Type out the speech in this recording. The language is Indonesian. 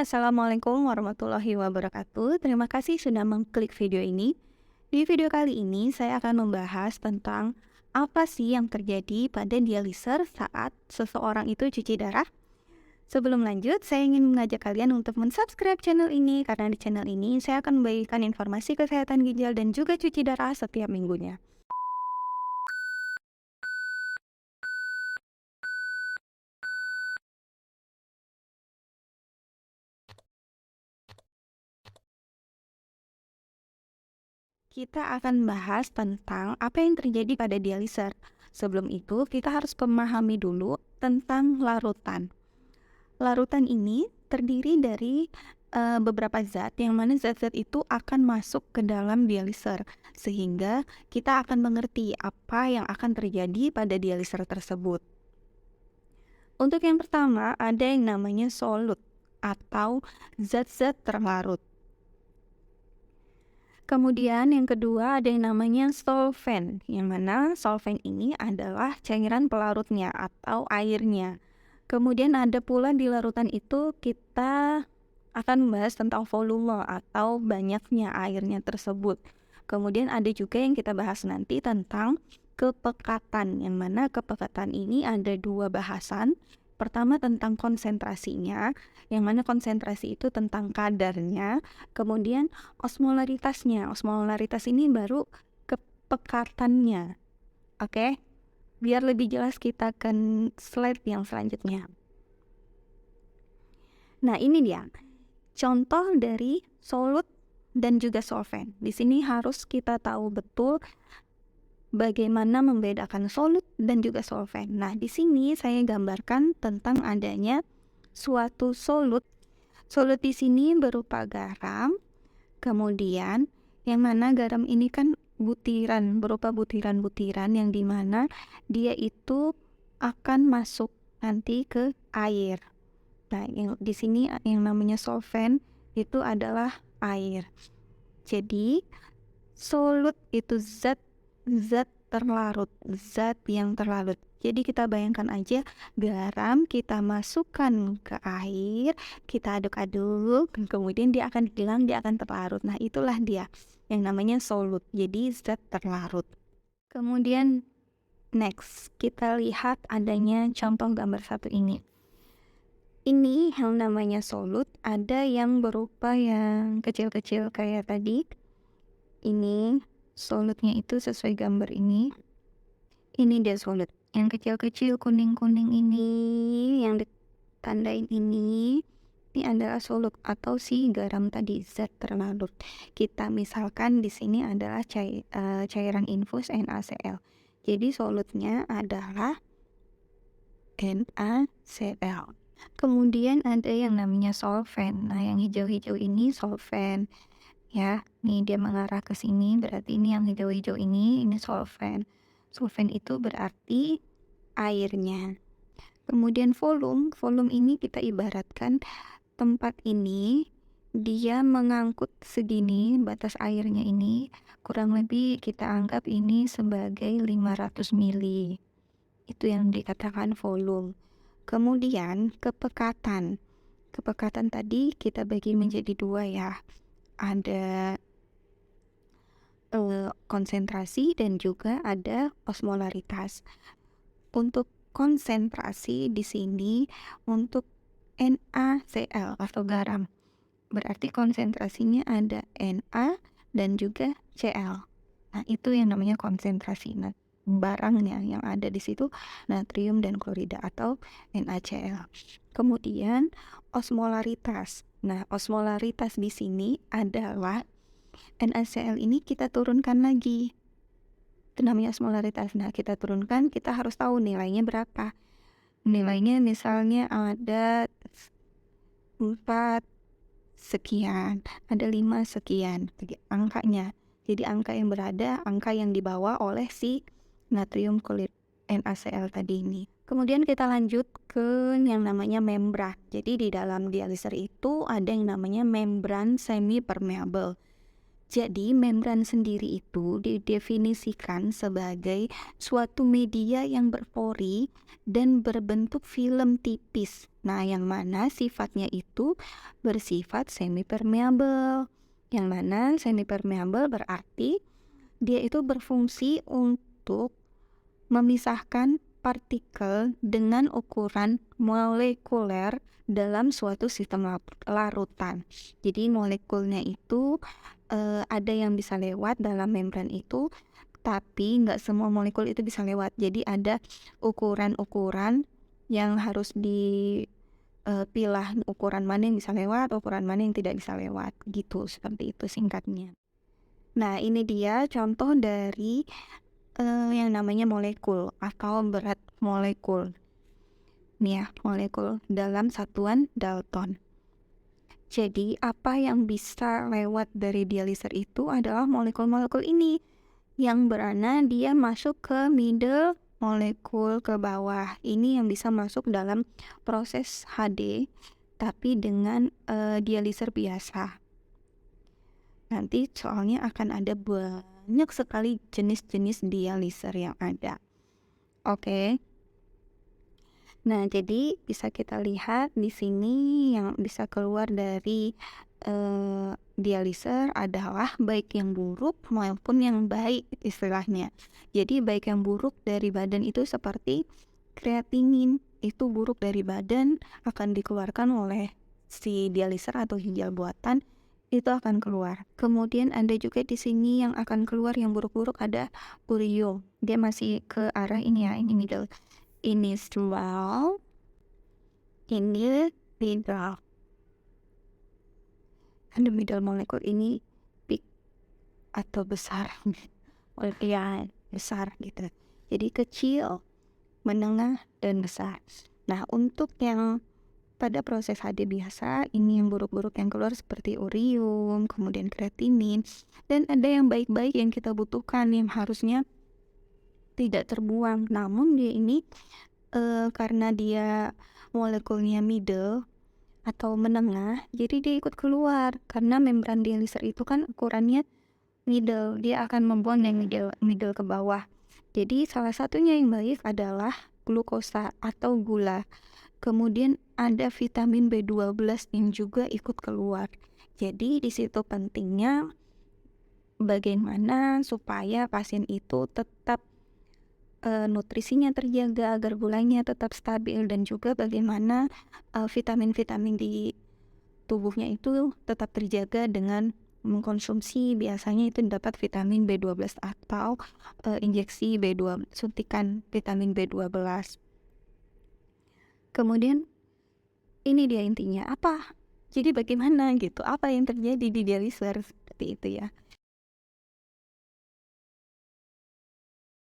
Assalamualaikum warahmatullahi wabarakatuh. Terima kasih sudah mengklik video ini. Di video kali ini, saya akan membahas tentang apa sih yang terjadi pada dialiser saat seseorang itu cuci darah. Sebelum lanjut, saya ingin mengajak kalian untuk mensubscribe channel ini, karena di channel ini saya akan membagikan informasi kesehatan ginjal dan juga cuci darah setiap minggunya. Kita akan bahas tentang apa yang terjadi pada dialiser. Sebelum itu, kita harus memahami dulu tentang larutan. Larutan ini terdiri dari beberapa zat, yang mana zat-zat itu akan masuk ke dalam dialiser, sehingga kita akan mengerti apa yang akan terjadi pada dialiser tersebut. Untuk yang pertama, ada yang namanya solut atau zat-zat terlarut. Kemudian yang kedua ada yang namanya solvent, yang mana solvent ini adalah cairan pelarutnya atau airnya. Kemudian ada pula di larutan itu kita akan membahas tentang volume atau banyaknya airnya tersebut. Kemudian ada juga yang kita bahas nanti tentang kepekatan, yang mana kepekatan ini ada dua bahasan. Pertama tentang konsentrasinya, yang mana konsentrasi itu tentang kadarnya. Kemudian osmolaritasnya. Osmolaritas ini baru kepekatannya. Oke? Biar lebih jelas kita ke slide yang selanjutnya. Nah, ini dia. Contoh dari solut dan juga solvent. Di sini harus kita tahu betul bagaimana membedakan solut dan juga solvent. Nah, di sini saya gambarkan tentang adanya suatu solut. Solut di sini berupa garam, kemudian yang mana garam ini kan butiran, berupa butiran-butiran yang dimana dia itu akan masuk nanti ke air. Nah, yang di sini yang namanya solvent itu adalah air. Jadi, solut itu zat terlarut, zat yang terlarut. Jadi kita bayangkan aja garam kita masukkan ke air, kita aduk-aduk, kemudian dia akan hilang, dia akan terlarut. Nah, itulah dia yang namanya solut. Jadi zat terlarut. Kemudian next, kita lihat adanya contoh gambar satu ini. Ini yang namanya solut, ada yang berupa yang kecil-kecil kayak tadi. Ini solutnya itu sesuai gambar ini. Ini dia solut. Yang kecil-kecil kuning-kuning ini, yang ditandain ini adalah solut atau si garam tadi, zat terlarut. Kita misalkan di sini adalah cairan infus NaCl. Jadi solutnya adalah NaCl. Kemudian ada yang namanya solvent. Nah, yang hijau-hijau ini solvent. Ya, nih dia mengarah ke sini, berarti ini yang hijau-hijau ini solvent. Solvent itu berarti airnya. Kemudian volume ini kita ibaratkan tempat ini dia mengangkut segini, batas airnya ini kurang lebih kita anggap ini sebagai 500 mili. Itu yang dikatakan volume. Kemudian kepekatan. Kepekatan tadi kita bagi menjadi dua ya. Ada konsentrasi dan juga ada osmolaritas. Untuk konsentrasi di sini untuk NaCl atau garam. Berarti konsentrasinya ada Na dan juga Cl. Nah, itu yang namanya konsentrasi. Nah, barangnya yang ada di situ natrium dan klorida atau NaCl. Kemudian osmolaritas. Nah, osmolaritas di sini adalah NaCl ini kita turunkan lagi. Itu namanya osmolaritas. Nah, kita turunkan, kita harus tahu nilainya berapa. Nilainya misalnya ada 4 sekian, ada 5 sekian. Jadi angkanya. Jadi angka yang berada, angka yang dibawa oleh si natrium klorid NaCl tadi ini. Kemudian kita lanjut ke yang namanya membran. Jadi di dalam dialiser itu ada yang namanya membran semi permeable. Jadi, membran sendiri itu didefinisikan sebagai suatu media yang berpori dan berbentuk film tipis. Nah, yang mana sifatnya itu bersifat semi-permeable. Yang mana semi-permeable berarti dia itu berfungsi untuk memisahkan partikel dengan ukuran molekuler dalam suatu sistem larutan. Jadi molekulnya itu ada yang bisa lewat dalam membran itu, tapi nggak semua molekul itu bisa lewat. Jadi ada ukuran-ukuran yang harus dipilah, ukuran mana yang bisa lewat, ukuran mana yang tidak bisa lewat, gitu. Seperti itu singkatnya. Nah, ini dia contoh dari yang namanya molekul atau berat molekul. Nih ya, molekul dalam satuan Dalton. Jadi, apa yang bisa lewat dari dialiser itu adalah molekul-molekul ini, yang berana dia masuk ke middle molekul ke bawah. Ini yang bisa masuk dalam proses HD, tapi dengan dialiser biasa. Nanti soalnya akan ada banyak sekali jenis-jenis dialiser yang ada. Oke. Nah, jadi bisa kita lihat di sini yang bisa keluar dari dialiser adalah baik yang buruk maupun yang baik istilahnya. Jadi baik yang buruk dari badan itu seperti kreatinin, itu buruk dari badan akan dikeluarkan oleh si dialiser atau ginjal buatan, itu akan keluar. Kemudian ada juga di sini yang akan keluar yang buruk-buruk, ada urium. Dia masih ke arah ini ya, ini middle. Ini small, ini middle. Ada middle molekul ini big atau besar. Ya, besar gitu. Jadi kecil, menengah, dan besar. Nah, untuk yang pada proses HD biasa, ini yang buruk-buruk yang keluar seperti urium, kemudian kreatinin, dan ada yang baik-baik yang kita butuhkan yang harusnya tidak terbuang. Namun dia ini karena dia molekulnya middle atau menengah, jadi dia ikut keluar karena membran dialiser itu kan ukurannya middle, dia akan membuang yang middle ke bawah. Jadi salah satunya yang baik adalah glukosa atau gula. Kemudian ada vitamin B12 yang juga ikut keluar. Jadi di situ pentingnya bagaimana supaya pasien itu tetap nutrisinya terjaga agar gulanya tetap stabil, dan juga bagaimana vitamin-vitamin di tubuhnya itu tetap terjaga dengan mengkonsumsi, biasanya itu dapat vitamin B12 atau injeksi B2, suntikan vitamin B12. Kemudian ini dia intinya apa? Jadi bagaimana gitu? Apa yang terjadi di dialiser seperti itu ya?